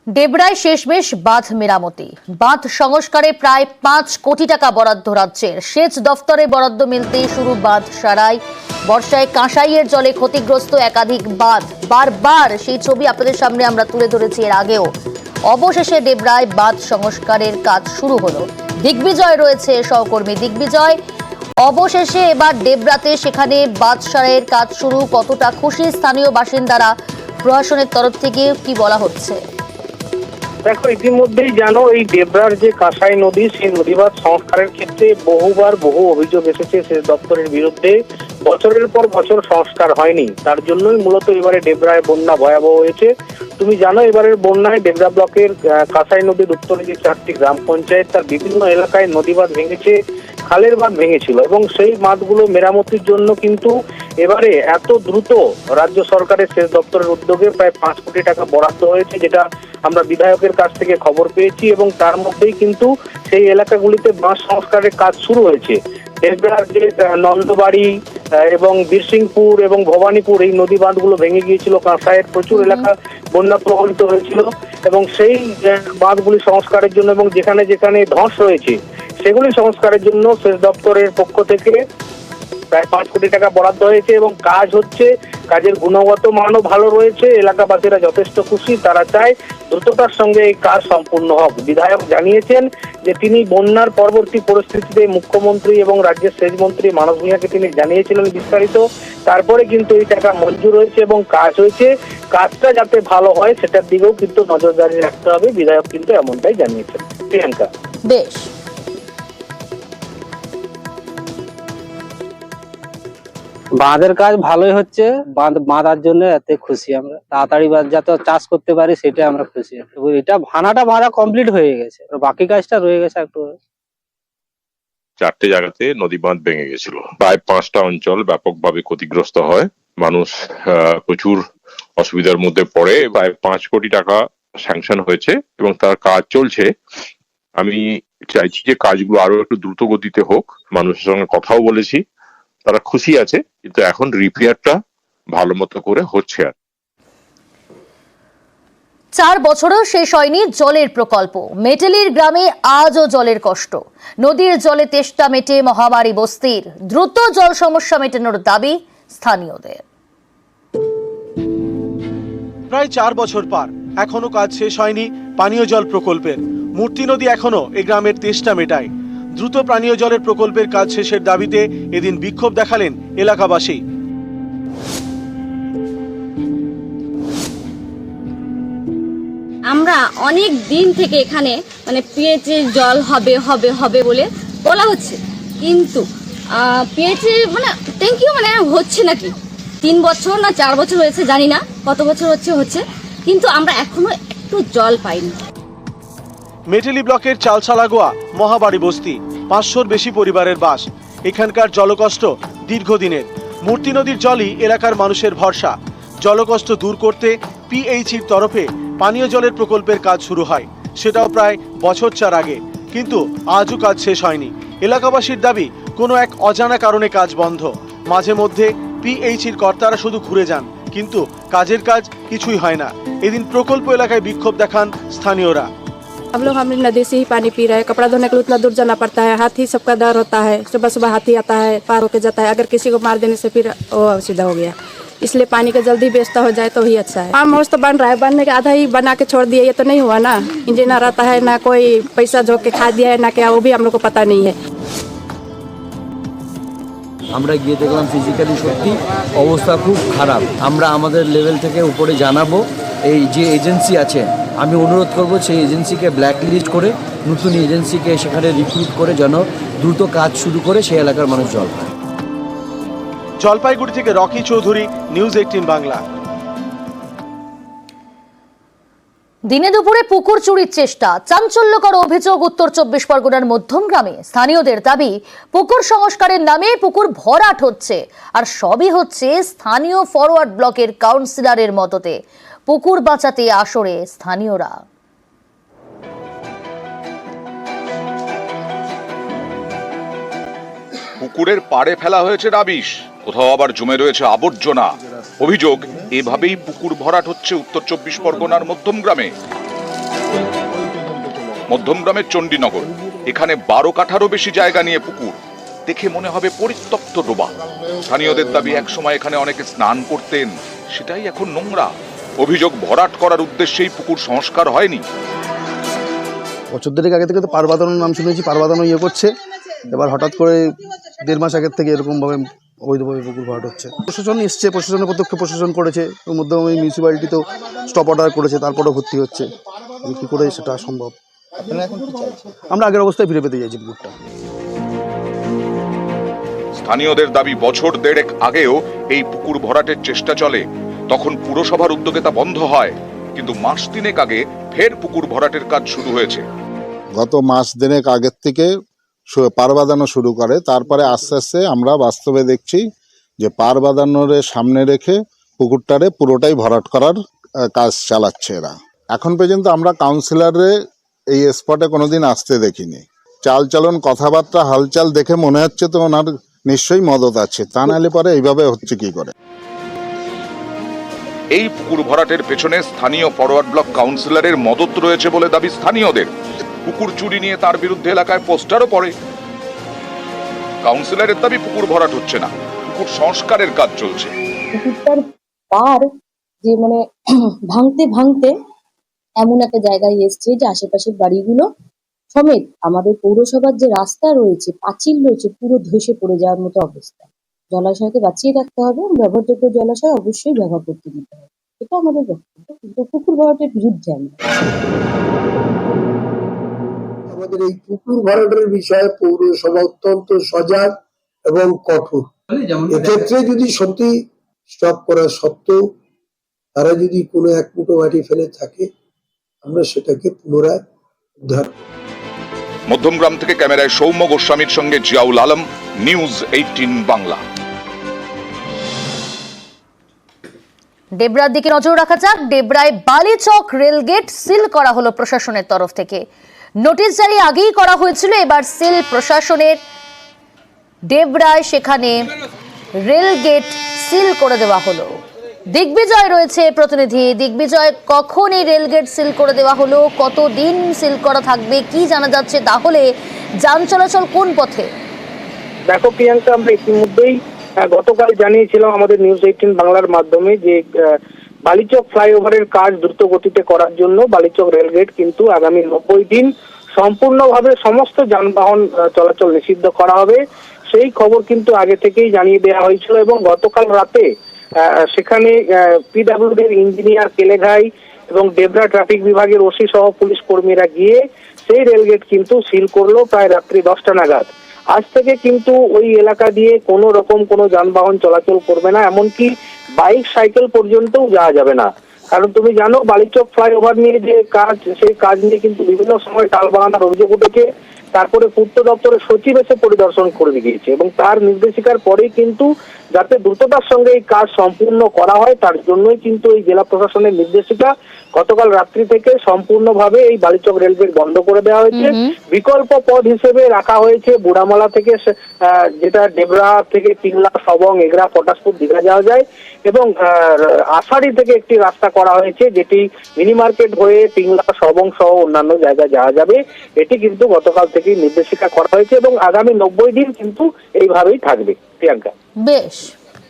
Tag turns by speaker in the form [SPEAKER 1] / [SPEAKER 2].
[SPEAKER 1] ডেবরায় শেষমেশ বাঁধ মেরামতি, বাঁধ সংস্কারে প্রায় 5 কোটি টাকা বরাদ্দ রাজ্যের। সেচ দফতরে বরাদ্দ মিলতেই শুরু বাঁধ সারাই। বর্ষায় কাঁসাইয়ের জলে ক্ষতিগ্রস্ত একাধিক বাঁধ, বারবার সেই ছবি আপনাদের সামনে আমরা তুলে ধরেছি এর আগেও। অবশেষে ডেবরায় বাঁধ সংস্কারের কাজ শুরু হলো। দিগ্বিজয় রয়েছে সহকর্মী দিগ্বিজয়। অবশেষে এবার ডেবরাতে সেখানে বাঁধ সারাইয়ের কাজ শুরু, কতটা খুশি স্থানীয় বাসিন্দারা, প্রশাসনের তরফ থেকে কি বলা হচ্ছে?
[SPEAKER 2] দেখো, ইতিমধ্যেই জানো এই ডেবরার যে কাঁসাই নদী, সেই নদীবাঁধ সংস্কারের ক্ষেত্রে বহু অভিযোগ এসেছে সেচ দপ্তরের বিরুদ্ধে। বছরের পর বছর সংস্কার হয়নি, তার জন্যই মূলত এবারে ডেবরায় বন্যা ভয়াবহ হয়েছে। তুমি জানো এবারের বন্যায় ডেবরা ব্লকের কাঁসাই নদীর উত্তরে যে 4টি গ্রাম পঞ্চায়েত, তার বিভিন্ন এলাকায় নদীবাঁধ ভেঙেছে, খালের বাঁধ ভেঙেছিল এবং সেই বাঁধগুলো মেরামতির জন্য কিন্তু এবারে এত দ্রুত রাজ্য সরকারের সেচ দপ্তরের উদ্যোগে প্রায় 5 কোটি টাকা বরাদ্দ হয়েছে, যেটা আমরা বিধায়কের কাছ থেকে খবর পেয়েছি এবং তার মধ্যেই কিন্তু সেই এলাকাগুলিতে বাঁধ সংস্কারের কাজ শুরু হয়েছে। ডেবরার যে নন্দবাড়ি এবং বীরসিংপুর এবং ভবানীপুর, এই নদী বাঁধগুলো ভেঙে গিয়েছিল, কাঁসাইয়ের প্রচুর এলাকা বন্যা প্রভাবিত হয়েছিল এবং সেই বাঁধগুলি সংস্কারের জন্য এবং যেখানে যেখানে ধস রয়েছে সেগুলি সংস্কারের জন্য সেচ দপ্তরের পক্ষ থেকে প্রায় 5 কোটি টাকা বরাদ্দ হয়েছে এবং কাজ হচ্ছে। কাজের গুণগত মানও ভালো রয়েছে, এলাকাবাসীরা যথেষ্ট খুশি। তারা চায় দ্রুততার সঙ্গে এই কাজ সম্পূর্ণ হোক। বিধায়ক জানিয়েছেন যে তিনি বন্যার পরবর্তী পরিস্থিতিতে মুখ্যমন্ত্রী এবং রাজ্যের সেচ মন্ত্রী মানস ভূঁইয়াকে তিনি জানিয়েছিলেন বিস্তারিত। তারপরে কিন্তু এই টাকা মঞ্জুর হয়েছে এবং কাজ হয়েছে। কাজটা যাতে ভালো হয় সেটার দিকেও কিন্তু নজরদারি রাখতে হবে, বিধায়ক কিন্তু এমনটাই জানিয়েছেন। প্রিয়াঙ্কা,
[SPEAKER 1] বেশ।
[SPEAKER 3] বাঁধের কাজ ভালোই হচ্ছে, বাঁধ বাঁধার জন্য এতে খুশি আমরা। তাড়াতাড়ি যাতে চাষ করতে পারি সেটা আমরা খুশি। এটা ভানাটা বাঁধা কমপ্লিট হয়ে গেছে, বাকি কাজটা রয়ে গেছে একটু।
[SPEAKER 4] 4টে জায়গাতে নদী বাঁধ ভেঙে গেছিল, প্রায় 5টা অঞ্চল ব্যাপকভাবে ক্ষতিগ্রস্ত হয়, মানুষ প্রচুর অসুবিধার মধ্যে পড়ে। প্রায় 5 কোটি টাকা স্যাংশন হয়েছে এবং তার কাজ চলছে। আমি চাইছি যে কাজগুলো আরো একটু দ্রুত গতিতে হোক। মানুষের সঙ্গে কথাও বলেছি, তারা খুশি আছে, কিন্তু এখন রিপেয়ারটা ভালো মতো করে হচ্ছে। আর
[SPEAKER 1] 4 বছরেও শেষ হয়নি জলের প্রকল্প। মেটেলির গ্রামে আজও জলের কষ্ট। নদীর জলে তেষ্টা মেটে মহামারী বস্তির। দ্রুত জল সমস্যা মেটানোর দাবি স্থানীয়দের।
[SPEAKER 5] প্রায় 4 বছর পার, এখনো কাজ শেষ হয়নি পানীয় জল প্রকল্পের। মূর্তি নদী এখনো এই গ্রামের তেষ্টা মেটায়। দ্রুত পানীয় জলের প্রকল্পের কাজ শেষের দাবিতে এদিন বিক্ষোভ দেখালেন এলাকাবাসী।
[SPEAKER 6] আমরা অনেক দিন থেকে এখানে পিএইচে জল হবে হবে হবে বলে বলা হচ্ছে, কিন্তু পিএইচে ট্যাঙ্কিও হচ্ছে নাকি। 3 বছর না 4 বছর হয়েছে, জানি না কত বছর হচ্ছে, কিন্তু আমরা এখনো একটু জল পাইনি।
[SPEAKER 5] মেটেলি ব্লকের চালছালাগোয়া মহাবাড়ি বস্তি, 500-র বেশি পরিবারের বাস। এখানকার জলকষ্ট দীর্ঘদিনের। মূর্তি নদীর জলই এলাকার মানুষের ভরসা। জলকষ্ট দূর করতে পিএইচির তরফে পানীয় জলের প্রকল্পের কাজ শুরু হয়, সেটাও প্রায় বছর 4 আগে, কিন্তু আজও কাজ শেষ হয়নি। এলাকাবাসীর দাবি, কোনো এক অজানা কারণে কাজ বন্ধ। মাঝে মধ্যে পিএইচির কর্তারা শুধু ঘুরে যান, কিন্তু কাজের কাজ কিছুই হয় না। এদিন প্রকল্প এলাকায় বিক্ষোভ দেখান স্থানীয়রা।
[SPEAKER 7] हम लोग नदी से ही पानी पी रहे हैं, कपड़ा धोने के लिए उतना दूर जाना पड़ता है, हाथी सबका डर होता है, सुबह सुबह हाथी आता है, पार होके जाता है, अगर किसी को मार देने से फिर वो सीधा हो गया। इसलिए पानी का जल्दी व्यवस्था हो जाए तो ही अच्छा है। फार्म हाउस तो बन रहा है, बनने के आधा ही बना के छोड़ दिए, ये तो नहीं हुआ ना। इंजीनियर आता है ना, कोई पैसा झोंक के खा दिया है ना क्या, वो भी हम लोग को पता नहीं है।
[SPEAKER 8] আমরা গিয়ে দেখলাম ফিজিক্যালি সত্যি অবস্থা খুব খারাপ। আমরা আমাদের লেভেল থেকে উপরে জানাবো। এই যে এজেন্সি আছে, আমি অনুরোধ করব সেই এজেন্সিকে ব্ল্যাকলিস্ট করে নতুন এজেন্সিকে সেখানে রিক্রুট করে যেন দ্রুত কাজ শুরু করে সেই এলাকার মানুষ জল পায়।
[SPEAKER 5] জলপাইগুড়ি থেকে রকি চৌধুরী, নিউজ 18 বাংলা।
[SPEAKER 1] দিনে দুপুরে পুকুর চুরির চেষ্টা, চাঞ্চল্যকর অভিযোগ উত্তর 24 পরগনার মধ্যমগ্রামে। স্থানীয়দের দাবি, পুকুর সংস্কারের নামে পুকুর ভরাট হচ্ছে, আর সবই হচ্ছে স্থানীয় ফরওয়ার্ড ব্লকের কাউন্সিলরের মদতে। পুকুর বাঁচাতে আসরে স্থানীয়রা।
[SPEAKER 9] পুকুরের পাড়ে ফেলা হয়েছে রাবিশ, কোথাও আবার জমে রয়েছে আবর্জনা। অভিযোগ, এভাবেই পুকুর ভরাট হচ্ছে উত্তর 24 পরগনার মধ্যমগ্রামে। মধ্যমগ্রামের চণ্ডীনগর। এখানে 12 কাঠারও বেশি জায়গা নিয়ে পুকুর, দেখে মনে হবে পরিত্যক্ত ডোবা। স্থানীয়দের দাবি একসময় এখানে অনেকে স্নান করতেন, সেটাই এখন নোংরা। অভিযোগ ভরাট করার উদ্দেশ্যেই পুকুর সংস্কার হয়নি।
[SPEAKER 10] বছর দেড়েক আগে থেকে তো পার বাঁধানোর নাম শুনেছি, পার বাঁধানো করছে। এবার হঠাৎ করে 1.5 মাস আগের থেকে এরকমভাবে অবৈধভাবে পুকুর ভরাট হচ্ছে। প্রশাসন এসছে, প্রশাসনের পদক্ষেপ প্রশাসন করেছে, ওর মধ্যে মিউনিসিপ্যালিটিতেও স্টপ অর্ডার করেছে, তারপরেও ভর্তি হচ্ছে। কী করে সেটা সম্ভব? আমরা আগের অবস্থায় ফিরে পেতে চাইছি পুকুরটা।
[SPEAKER 9] স্থানীয়দের দাবি বছর দেড়েক আগেও এই পুকুর ভরাটের চেষ্টা চলে, তখন পুরসভার উদ্যোগে তা বন্ধ হয়, কিন্তু মাস তিনেক আগে ফের পুকুর ভরাটের কাজ শুরু হয়েছে।
[SPEAKER 11] গত মাস দিনেক আগের থেকে পার বাঁধানো শুরু করে, তারপরে আস্তে আস্তে আমরা বাস্তবে দেখছি যে পার বাঁধানোর সামনে রেখে পুকুরটারে পুরোটাই ভরাট করার কাজ চালাচ্ছে এরা। এখন পর্যন্ত আমরা কাউন্সিলরে এই স্পটে কোনোদিন আসতে দেখিনি। চালচলন, কথাবার্তা, হালচাল দেখে মনে হচ্ছে তো ওনার নিশ্চয়ই মদত আছে, তা নাহলে পরে এইভাবে হচ্ছে কি করে।
[SPEAKER 9] এই পুকুর ভরাটের পেছনে স্থানীয় ফরওয়ার্ড ব্লক কাউন্সিলরের মদত রয়েছে বলে দাবি স্থানীয়দের। পুকুর চুরি নিয়ে তার বিরুদ্ধে এলাকায় পোস্টারও পড়ে। কাউন্সিলরের দাবি পুকুর ভরাট হচ্ছে না, পুকুর সংস্কারের কাজ চলছে।
[SPEAKER 12] পুকুরটার পার যে মানে ভাঙতে ভাঙতে এমন একটা জায়গায় এসছে যে আশেপাশের বাড়িগুলো সমেত আমাদের পৌরসভার যে রাস্তা রয়েছে, পাঁচিল রয়েছে, পুরো ধসে পড়ে যাওয়ার মতো অবস্থা। জলাশয়কে বাঁচিয়ে রাখতে হবে, ব্যবহারযোগ্য জলাশয় অবশ্যই ব্যবহার করতে দিতে হবে, এটা আমাদের বক্তব্য। কিন্তু পুকুর ভরাটের বিরুদ্ধে আমরা।
[SPEAKER 13] আমাদের এই পুকুর ভরাটের বিষয়ে পৌরসভা অত্যন্ত সজাগ এবং কঠোর। এক্ষেত্রে যদি সত্যি স্টপ করা সত্ত্বেও তারা যদি কোনো এক মুঠো মাটি ফেলে থাকে, আমরা সেটাকে পুনরায় উদ্ধার।
[SPEAKER 9] মধ্যমগ্রাম থেকে ক্যামেরায় সৌম্য গোস্বামীর সঙ্গে জিয়াউল আলম, নিউজ 18 বাংলা।
[SPEAKER 1] ডেবরার দিকে নজর রাখা যাক। ডেবরায় বালিচক রেলগেট সিল করা হলো প্রশাসনের তরফ থেকে। নোটিশ জারি আগেই করা হয়েছিল, এবার সিল প্রশাসনের। ডেবরায় সেখানে রেলগেট সিল করে দেওয়া হলো। দিগ্বিজয় রয়েছে প্রতিনিধি। দিগ্বিজয়, কখন এই রেলগেট সিল করে দেওয়া হলো, কতদিন সিল করা থাকবে, কি জানা যাচ্ছে, তাহলে যান চলাচল কোন পথে?
[SPEAKER 2] দেখো প্রিয়াঙ্কা, আমরা ইতিমধ্যেই গতকাল জানিয়েছিলাম আমাদের নিউজ 18 বাংলার মাধ্যমে যে বালিচক ফ্লাইওভারের কাজ দ্রুত গতিতে করার জন্য বালিচক রেলগেট কিন্তু আগামী 90 দিন সম্পূর্ণভাবে সমস্ত যানবাহন চলাচল নিষিদ্ধ করা হবে। সেই খবর কিন্তু আগে থেকেই জানিয়ে দেওয়া হয়েছিল এবং গতকাল রাতে সেখানে পিডব্লিউডির ইঞ্জিনিয়ার কেলেঘাই এবং ডেবরা ট্রাফিক বিভাগের ওসি সহ পুলিশ কর্মীরা গিয়ে সেই রেলগেট কিন্তু সিল করলো প্রায় রাত্রি 10টা নাগাদ। আজ থেকে কিন্তু ওই এলাকা দিয়ে কোনো রকম কোনো যানবাহন চলাচল করবে না, এমনকি বাইক সাইকেল পর্যন্তও যাওয়া যাবে না। কারণ তুমি জানো বালিচক ফ্লাইওভার নিয়ে যে কাজ, সেই কাজ নিয়ে কিন্তু বিভিন্ন সময় টালবাহানার অভিযোগ উঠেছে। তারপরে পূর্ত দপ্তরের সচিব এসে পরিদর্শন করে গিয়েছে এবং তার নির্দেশিকার পরেই কিন্তু যাতে দ্রুততার সঙ্গে এই কাজ সম্পূর্ণ করা হয়, তার জন্যই কিন্তু এই জেলা প্রশাসনের নির্দেশিকা গতকাল রাত্রি থেকে সম্পূর্ণভাবে এই বালিচক রেলগেট বন্ধ করে দেওয়া হয়েছে। বিকল্প পথ হিসেবে রাখা হয়েছে বুড়ামালা থেকে, যেটা ডেবরা থেকে পিংলা, সবং, এগরা, পটাশপুর, দীঘা যাওয়া যায়, এবং আষাঢ়ি থেকে একটি রাস্তা করা হয়েছে যেটি মিনি মার্কেট হয়ে পিংলা, সবং সহ অন্যান্য জায়গায় যাওয়া যাবে। এটি কিন্তু গতকাল থেকেই নির্দেশিকা করা হয়েছে এবং আগামী 90 দিন কিন্তু এইভাবেই থাকবে। প্রিয়াঙ্কা,
[SPEAKER 1] বেশ।